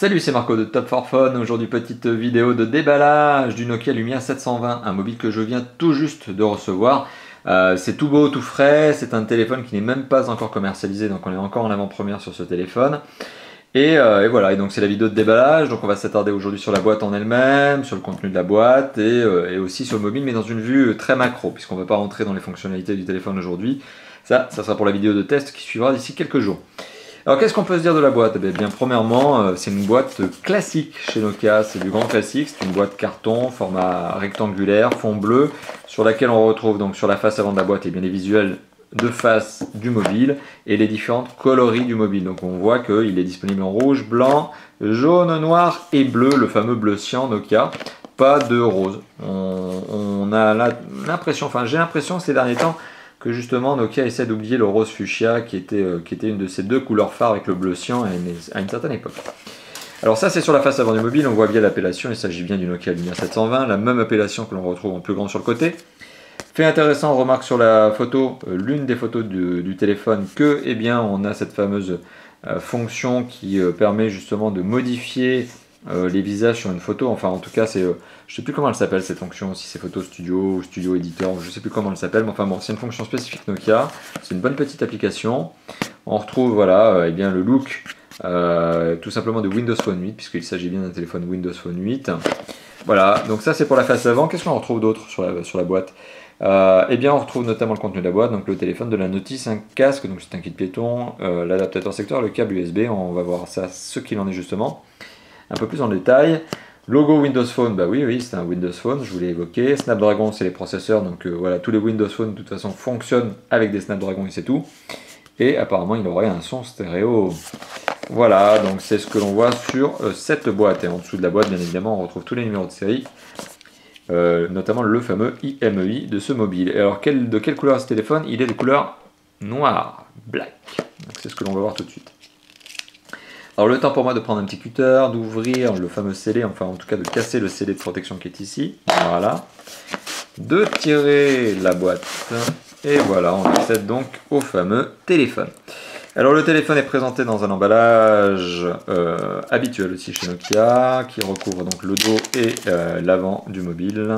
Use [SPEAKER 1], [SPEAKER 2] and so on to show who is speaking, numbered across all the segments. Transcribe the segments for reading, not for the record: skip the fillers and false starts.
[SPEAKER 1] Salut, c'est Marco de Top 4 Fun. Aujourd'hui, petite vidéo de déballage du Nokia Lumia 720, un mobile que je viens tout juste de recevoir. C'est tout beau, tout frais, c'est un téléphone qui n'est même pas encore commercialisé, donc on est encore en avant-première sur ce téléphone. Et voilà, et donc c'est la vidéo de déballage, donc on va s'attarder aujourd'hui sur la boîte en elle-même, sur le contenu de la boîte et aussi sur le mobile, mais dans une vue très macro, puisqu'on ne va pas rentrer dans les fonctionnalités du téléphone aujourd'hui. Ça sera pour la vidéo de test qui suivra d'ici quelques jours. Alors qu'est-ce qu'on peut se dire de la boîte? Eh bien, premièrement, c'est une boîte classique chez Nokia, c'est du grand classique, c'est une boîte carton, format rectangulaire, fond bleu, sur laquelle on retrouve donc sur la face avant de la boîte les visuels de face du mobile et les différentes coloris du mobile. Donc on voit qu'il est disponible en rouge, blanc, jaune, noir et bleu, le fameux bleu cyan Nokia, pas de rose. On a l'impression, enfin j'ai l'impression ces derniers temps, que justement Nokia essaie d'oublier le rose fuchsia qui était une de ces deux couleurs phares avec le bleu cyan à une certaine époque. Alors ça c'est sur la face avant du mobile, on voit bien l'appellation, il s'agit bien du Nokia Lumia 720, la même appellation que l'on retrouve en plus grand sur le côté. Fait intéressant, on remarque sur la photo, l'une des photos du téléphone, que eh bien, on a cette fameuse fonction qui permet justement de modifier les visages sur une photo. Enfin en tout cas c'est, je sais plus comment elle s'appelle cette fonction, si c'est photo studio ou studio éditeur, je sais plus comment elle s'appelle, mais enfin bon c'est une fonction spécifique Nokia, c'est une bonne petite application. On retrouve voilà, eh bien, le look tout simplement de Windows Phone 8, puisqu'il s'agit bien d'un téléphone Windows Phone 8. Voilà, donc ça c'est pour la face avant. Qu'est-ce qu'on retrouve d'autre sur la boîte? Eh bien on retrouve notamment le contenu de la boîte, donc le téléphone, de la notice, un casque, donc c'est un kit piéton, l'adaptateur secteur, le câble USB, on va voir ça, ce qu'il en est justement, un peu plus en détail. Logo Windows Phone, bah oui c'est un Windows Phone, je vous l'ai évoqué. Snapdragon c'est les processeurs, donc voilà, tous les Windows Phone de toute façon fonctionnent avec des Snapdragon et c'est tout. Et apparemment il aurait un son stéréo. Voilà, donc c'est ce que l'on voit sur cette boîte, et en dessous de la boîte bien évidemment on retrouve tous les numéros de série. Notamment le fameux IMEI de ce mobile. Et alors de quelle couleur est ce téléphone? Il est de couleur noire, black. C'est ce que l'on va voir tout de suite. Alors le temps pour moi de prendre un petit cutter, d'ouvrir le fameux scellé, enfin en tout cas de casser le scellé de protection qui est ici. Voilà. De tirer la boîte. Et voilà, on accède donc au fameux téléphone. Alors le téléphone est présenté dans un emballage habituel aussi chez Nokia, qui recouvre donc le dos et l'avant du mobile.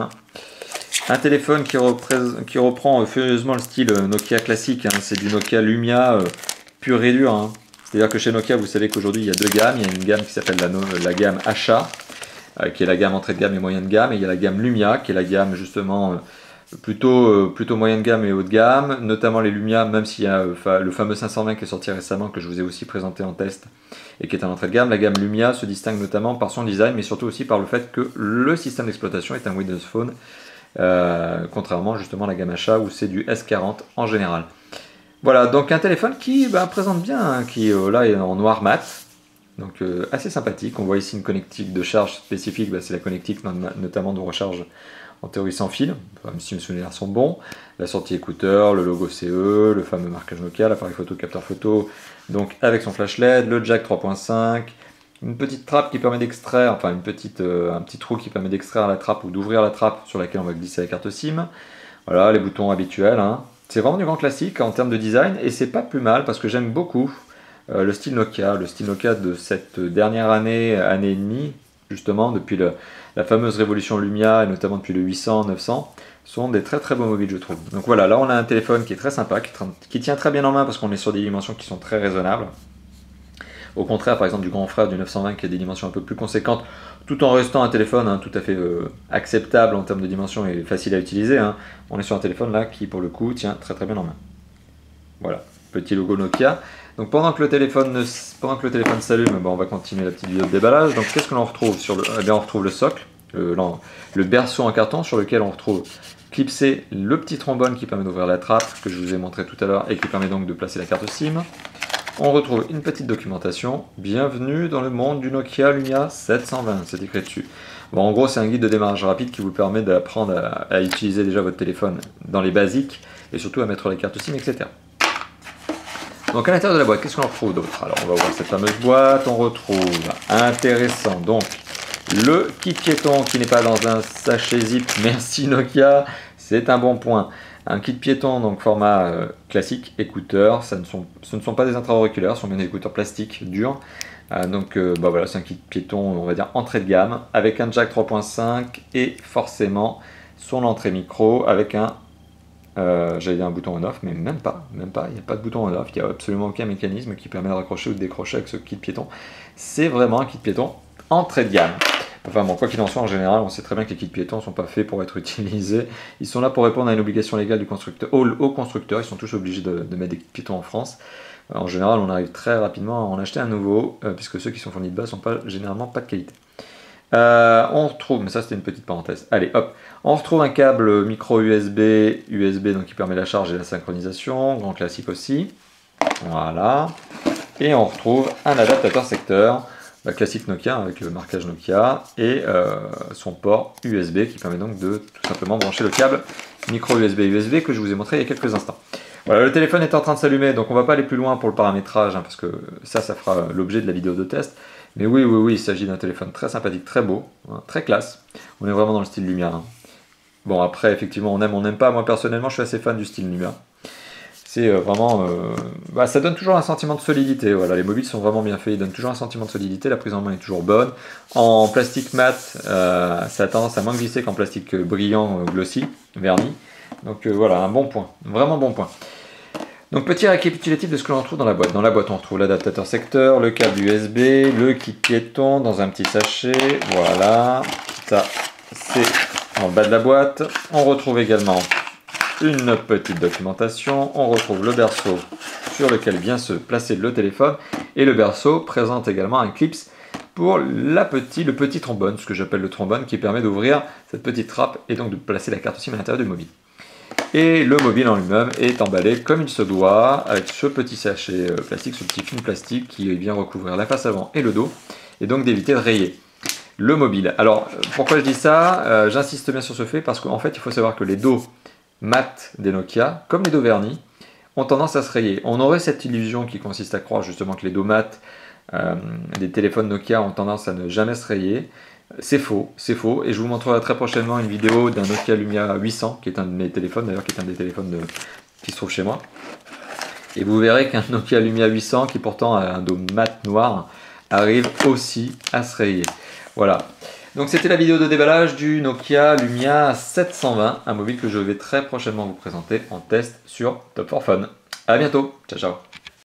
[SPEAKER 1] Un téléphone qui reprend furieusement le style Nokia classique, hein, c'est du Nokia Lumia pur et dur. Hein. C'est-à-dire que chez Nokia, vous savez qu'aujourd'hui il y a deux gammes. Il y a une gamme qui s'appelle la gamme Achat, qui est la gamme entrée de gamme et moyenne gamme, et il y a la gamme Lumia, qui est la gamme justement plutôt moyenne gamme et haut de gamme, notamment les Lumia, même s'il y a le fameux 520 qui est sorti récemment, que je vous ai aussi présenté en test et qui est en entrée de gamme. La gamme Lumia se distingue notamment par son design, mais surtout aussi par le fait que le système d'exploitation est un Windows Phone, contrairement justement à la gamme Achat où c'est du S40 en général. Voilà, donc un téléphone qui présente bien, hein, qui là est en noir mat, donc assez sympathique. On voit ici une connectique de charge spécifique, c'est la connectique notamment de recharge en théorie sans fil, même si mes souvenirs sont bons. La sortie écouteur, le logo CE, le fameux marquage Nokia, l'appareil photo, capteur photo, donc avec son flash LED, le jack 3.5, une petite trappe qui permet d'extraire, enfin un petit trou qui permet d'extraire la trappe ou d'ouvrir la trappe sur laquelle on va glisser la carte SIM. Voilà, les boutons habituels. Hein. C'est vraiment du grand classique en termes de design et c'est pas plus mal parce que j'aime beaucoup le style Nokia de cette dernière année et demie, justement depuis la fameuse révolution Lumia et notamment depuis le 800, 900, sont des très très beaux mobiles je trouve. Donc voilà, là on a un téléphone qui est très sympa, qui tient très bien en main parce qu'on est sur des dimensions qui sont très raisonnables. Au contraire par exemple du grand frère du 920 qui a des dimensions un peu plus conséquentes, tout en restant un téléphone tout à fait acceptable en termes de dimensions et facile à utiliser. Hein. On est sur un téléphone là qui pour le coup tient très très bien en main. Voilà, petit logo Nokia. Donc pendant que le téléphone s'allume, on va continuer la petite vidéo de déballage. Donc qu'est-ce que l'on retrouve on retrouve le socle, le berceau en carton sur lequel on retrouve clipsé le petit trombone qui permet d'ouvrir la trappe que je vous ai montré tout à l'heure et qui permet donc de placer la carte SIM. On retrouve une petite documentation. Bienvenue dans le monde du Nokia Lumia 720, c'est écrit dessus. Bon, en gros, c'est un guide de démarrage rapide qui vous permet d'apprendre à utiliser déjà votre téléphone dans les basiques et surtout à mettre les cartes SIM, etc. Donc à l'intérieur de la boîte, qu'est-ce qu'on retrouve d'autre? Alors on va voir cette fameuse boîte, on retrouve, intéressant, donc le kit piéton qui n'est pas dans un sachet zip, merci Nokia, c'est un bon point. Un kit piéton, donc format classique, écouteurs, ce ne sont pas des intra-auriculaires, ce sont bien des écouteurs plastiques durs, Donc bah voilà, c'est un kit piéton, on va dire entrée de gamme, avec un jack 3.5 et forcément son entrée micro avec un, j'allais dire un bouton on-off, mais même pas, il n'y a pas de bouton on-off, il n'y a absolument aucun mécanisme qui permet de raccrocher ou de décrocher avec ce kit piéton. C'est vraiment un kit piéton entrée de gamme. Enfin bon, quoi qu'il en soit, en général, on sait très bien que les kits piétons ne sont pas faits pour être utilisés. Ils sont là pour répondre à une obligation légale du constructeur, aux constructeurs. Ils sont tous obligés de mettre des kits piétons en France. En général, on arrive très rapidement à en acheter un nouveau, puisque ceux qui sont fournis de base sont généralement pas de qualité. On retrouve, mais ça c'était une petite parenthèse. Allez, hop, on retrouve un câble micro USB donc qui permet la charge et la synchronisation, grand classique aussi. Voilà. Et on retrouve un adaptateur secteur. Classique Nokia avec le marquage Nokia et son port USB qui permet donc de tout simplement brancher le câble micro USB que je vous ai montré il y a quelques instants. Voilà, le téléphone est en train de s'allumer, donc on va pas aller plus loin pour le paramétrage, hein, parce que ça fera l'objet de la vidéo de test. Mais oui, il s'agit d'un téléphone très sympathique, très beau, hein, très classe. On est vraiment dans le style Lumia. Hein. Bon, après, effectivement, on aime, on n'aime pas. Moi, personnellement, je suis assez fan du style Lumia. C'est vraiment... ça donne toujours un sentiment de solidité. Voilà, les mobiles sont vraiment bien faits, ils donnent toujours un sentiment de solidité, la prise en main est toujours bonne. En plastique mat, ça a tendance à moins glisser qu'en plastique brillant, glossy, verni. Donc voilà, un bon point, vraiment bon point. Donc petit récapitulatif de ce que l'on retrouve dans la boîte. Dans la boîte, on retrouve l'adaptateur secteur, le câble USB, le kit piéton dans un petit sachet. Voilà, ça c'est en bas de la boîte. On retrouve également une petite documentation. On retrouve le berceau sur lequel vient se placer le téléphone. Et le berceau présente également un clips pour le petit trombone, ce que j'appelle le trombone, qui permet d'ouvrir cette petite trappe et donc de placer la carte SIM à l'intérieur du mobile. Et le mobile en lui-même est emballé comme il se doit, avec ce petit sachet plastique, ce petit film plastique qui vient recouvrir la face avant et le dos, et donc d'éviter de rayer le mobile. Alors, pourquoi je dis ça? J'insiste bien sur ce fait, parce qu'en fait, il faut savoir que les dos mat des Nokia, comme les dos vernis, ont tendance à se rayer. On aurait cette illusion qui consiste à croire justement que les dos mat des téléphones Nokia ont tendance à ne jamais se rayer. C'est faux, et je vous montrerai très prochainement une vidéo d'un Nokia Lumia 800, qui est un de mes téléphones, d'ailleurs, qui est un des téléphones qui se trouve chez moi. Et vous verrez qu'un Nokia Lumia 800, qui pourtant a un dos mat noir, arrive aussi à se rayer. Voilà. Donc c'était la vidéo de déballage du Nokia Lumia 720, un mobile que je vais très prochainement vous présenter en test sur Top4Fun. A bientôt, ciao ciao.